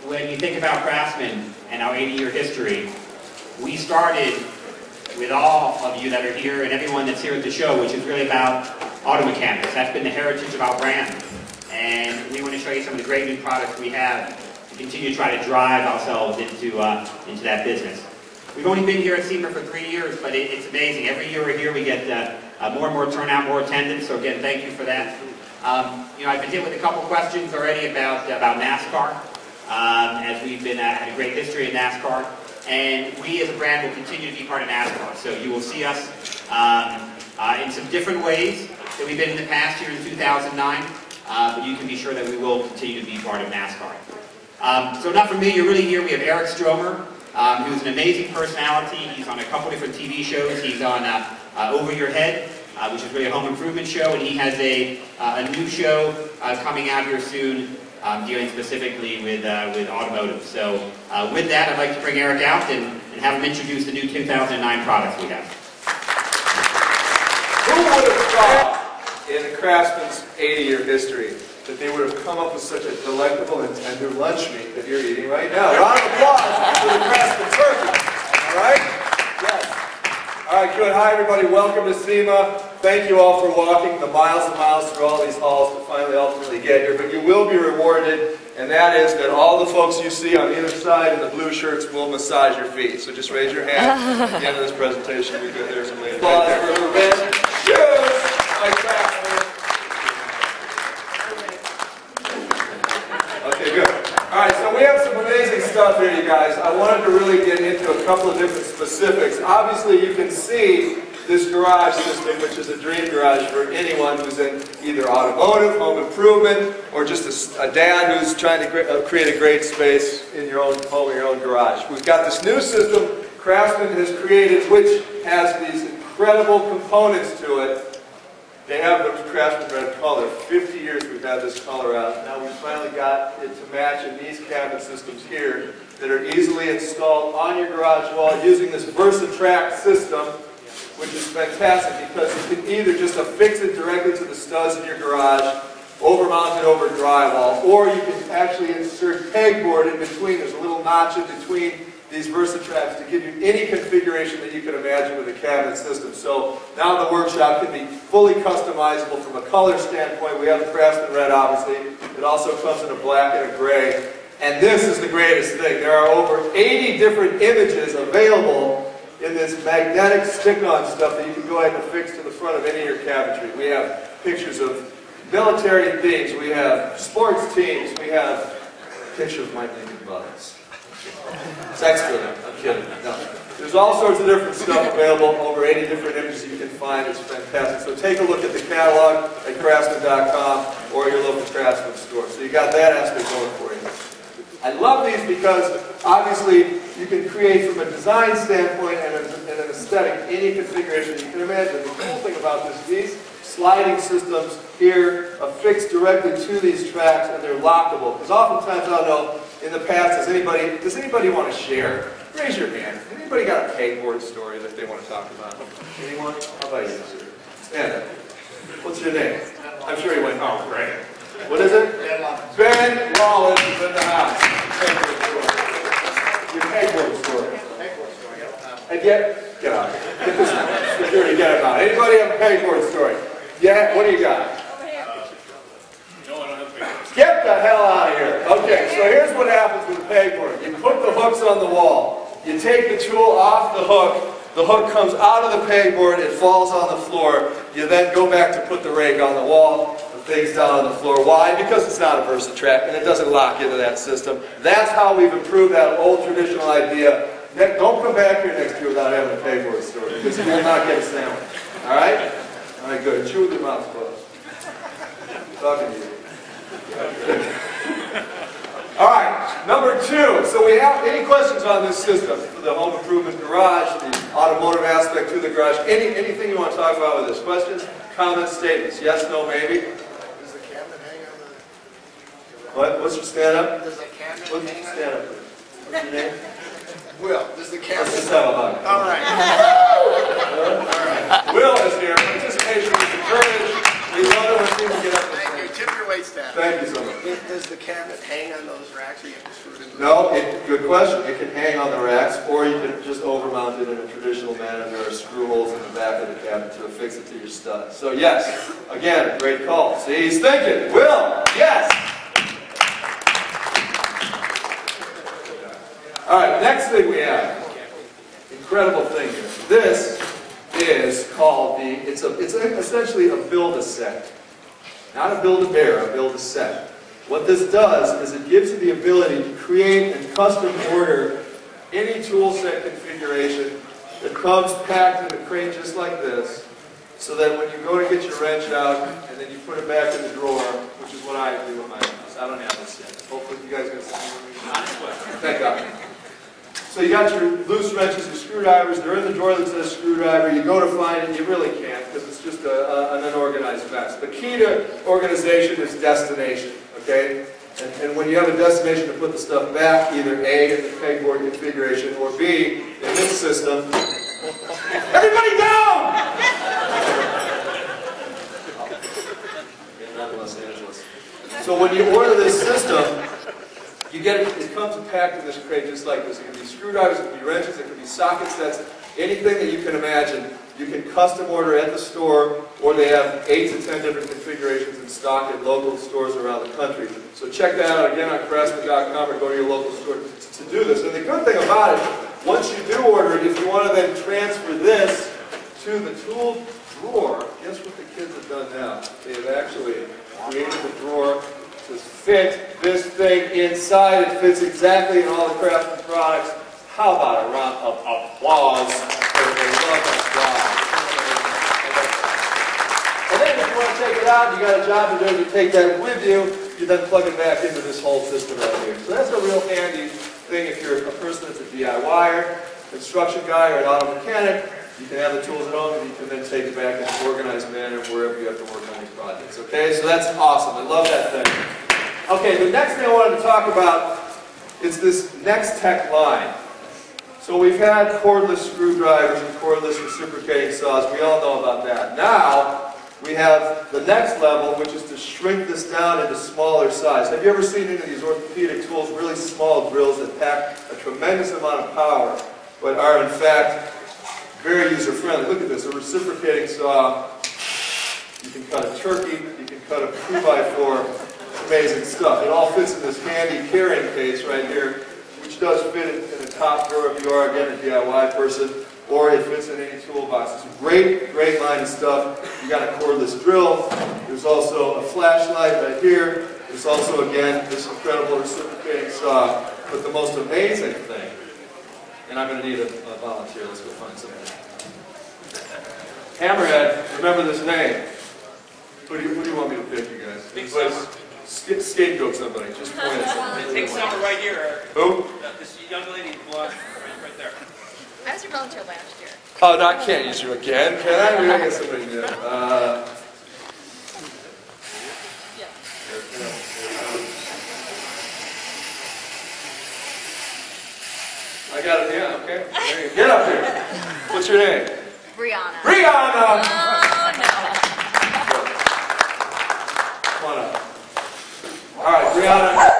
when you think about Craftsman and our 80-year history, we started with all of you that are here and everyone that's here at the show, which is really about auto mechanics. That's been the heritage of our brand. And we want to show you some of the great new products we have to continue to try to drive ourselves into that business. We've only been here at SEMA for 3 years, but it's amazing. Every year we're here, we get more and more turnout, more attendance. So again, thank you for that. You know, I've been hit with a couple questions already about NASCAR, as we've been had a great history in NASCAR, and we as a brand will continue to be part of NASCAR. So you will see us in some different ways that we've been in the past here in 2009, but you can be sure that we will continue to be part of NASCAR. So enough from me. You're really here. We have Eric Stromer, who's an amazing personality. He's on a couple different TV shows. He's on Over Your Head, which is really a home improvement show, and he has a new show coming out here soon, dealing specifically with automotive. So with that, I'd like to bring Eric out and have him introduce the new 2009 products we have. Who would have thought in the Craftsman's 80-year history that they would have come up with such a delectable and tender lunch meat that you're eating right now? Round of applause for the Craftsman turkey. All right? Yes. All right, good. Hi, everybody. Welcome to SEMA. Thank you all for walking the miles and miles through all these halls to finally ultimately get here. But you will be rewarded, and that is that all the folks you see on either side in the blue shirts will massage your feet. So just raise your hand at the end of this presentation. There's some ladies right there. For Ben Shoes by Craftsman. Okay, good. All right, so we have some amazing stuff here, you guys. I wanted to really get into a couple of different specifics. Obviously, you can see this garage system, which is a dream garage for anyone who's in either automotive, home improvement, or just a dad who's trying to create a great space in your own home or your own garage. We've got this new system Craftsman has created, which has these incredible components to it. They have the Craftsman red color. 50 years we've had this color out. Now we've finally got it to match in these cabinet systems here that are easily installed on your garage wall using this VersaTrack system, which is fantastic because you can either just affix it directly to the studs in your garage, over-mount it over drywall, or you can actually insert pegboard in between. There's a little notch in between these VersaTracks to give you any configuration that you can imagine with a cabinet system. So now the workshop can be fully customizable from a color standpoint. We have the Craftsman red, obviously. It also comes in a black and a gray. And this is the greatest thing. There are over 80 different images available in this magnetic stick-on stuff that you can go ahead and affix to the front of any of your cabinetry. We have pictures of military themes, we have sports teams, we have pictures of my naked buttons. Sex for them, I'm kidding. No. There's all sorts of different stuff available, over 80 different images you can find. It's fantastic. So take a look at the catalog at craftsman.com or your local Craftsman store. So you got that aspect going for you. I love these because obviously you can create from a design standpoint and an aesthetic any configuration you can imagine. The cool thing about this, these sliding systems here affixed directly to these tracks, and they're lockable. Because oftentimes, I don't know, in the past, does anybody want to share? Raise your hand. Anybody got a pegboard story that they want to talk about? Anyone? How about you, sir? Stand up. What's your name? I'm sure you went, oh, great. What is it? Ben Wallace is in the house. Your pegboard story. And yet, get out. Get this security, get him out. Anybody have a pegboard story? Yeah, what do you got? No, I don't have pegboard. Get the hell out of here. Okay, so here's what happens with pegboard. You put the hooks on the wall. You take the tool off the hook. The hook comes out of the pegboard. It falls on the floor. You then go back to put the rake on the wall. The thing's down on the floor. Why? Because it's not a VersaTrack and it doesn't lock into that system. That's how we've improved that old traditional idea. Don't come back here next year without having a pegboard story because you will not get a sandwich. All right? All right, good. Chew with your mouth closed. Talking to you. All right, number 2. So we have any questions on this system for the home improvement garage, the automotive aspect to the garage, anything you want to talk about with this? Questions, comments, statements? Yes, no, maybe? Does the cabinet hang on the... What? What's your stand up? Does the cabinet What's hang on stand up? What's your name? Will, does the cabinet... Let's just have a hug. All right. All right. Will is here. Participation is encouraged. We love it when people get up. Thank you. Tip your waitstaff. Thank you so much. Does the cabinet hang on those racks or you have to screw it into No, good question. It can hang on the racks, or you can just overmount it in a traditional manner. There are screw holes in the back of the cabinet to affix it to your stud. So yes, again, great call. See, he's thinking. Will, yes. All right, next thing we have. Incredible thing here. This is called it's essentially a build-a-set. Not a build-a-bear, a build-a-set. What this does is it gives you the ability to create and custom order any tool set configuration that comes packed in a crate just like this, so that when you go to get your wrench out and then you put it back in the drawer, which is what I do in my house. I don't have this yet. Hopefully you guys can see it. Thank God. So you got your loose wrenches, your screwdrivers, they're in the drawer that says screwdriver. You go to find it, you really can't because it's just an unorganized mess. The key to organization is destination, okay? And when you have a destination to put the stuff back, either A, in the pegboard configuration, or B, in this system, everybody down! Not Los Angeles. So when you order this system, you get it comes packed in this crate just like this. It can be screwdrivers, it can be wrenches, it can be socket sets, anything that you can imagine. You can custom order at the store, or they have 8 to 10 different configurations in stock at local stores around the country. So check that out again on Craftsman.com or go to your local store to do this. And the good thing about it, once you do order it, if you want to then transfer this to the tool drawer, guess what the kids have done now? They have actually created the drawer to fit this thing inside. It fits exactly in all the Craftsman products. How about a round of applause for the love of God? And then if you want to take it out, you got a job to do, you take that with you, you then plug it back into this whole system right here. So that's a real handy thing if you're a person that's a DIYer, construction guy, or an auto mechanic. You can have the tools at home and you can then take it back in an organized manner wherever you have to work on these projects. Okay, so that's awesome. I love that thing. Okay, the next thing I wanted to talk about is this Next Tech line. So we've had cordless screwdrivers and cordless reciprocating saws. We all know about that. Now, we have the next level, which is to shrink this down into smaller size. Have you ever seen any of these orthopedic tools, really small drills that pack a tremendous amount of power, but are in fact very user-friendly? Look at this, a reciprocating saw. You can cut a turkey, you can cut a 2x4. Amazing stuff. It all fits in this handy carrying case right here, which does fit in the top drawer if you are, again, a DIY person, or it fits in any toolbox. It's a great, great line of stuff. You got a cordless drill. There's also a flashlight right here. There's also, again, this incredible reciprocating saw. But the most amazing thing, and I'm going to need a volunteer. Let's go find somebody. Hammerhead, remember this name. Who do you want me to pick, you guys? Big Summer. Scapegoat somebody. Just point at somebody. Take Summer right here, Eric. Who? This young lady, blonde, right there. I was a volunteer last year. Oh, no, I can't use you again, can I? We're going to get somebody new. I got it, yeah, okay. There you go. Get up here. What's your name? Brianna. Brianna! Oh, no. Come on up. All right, Brianna.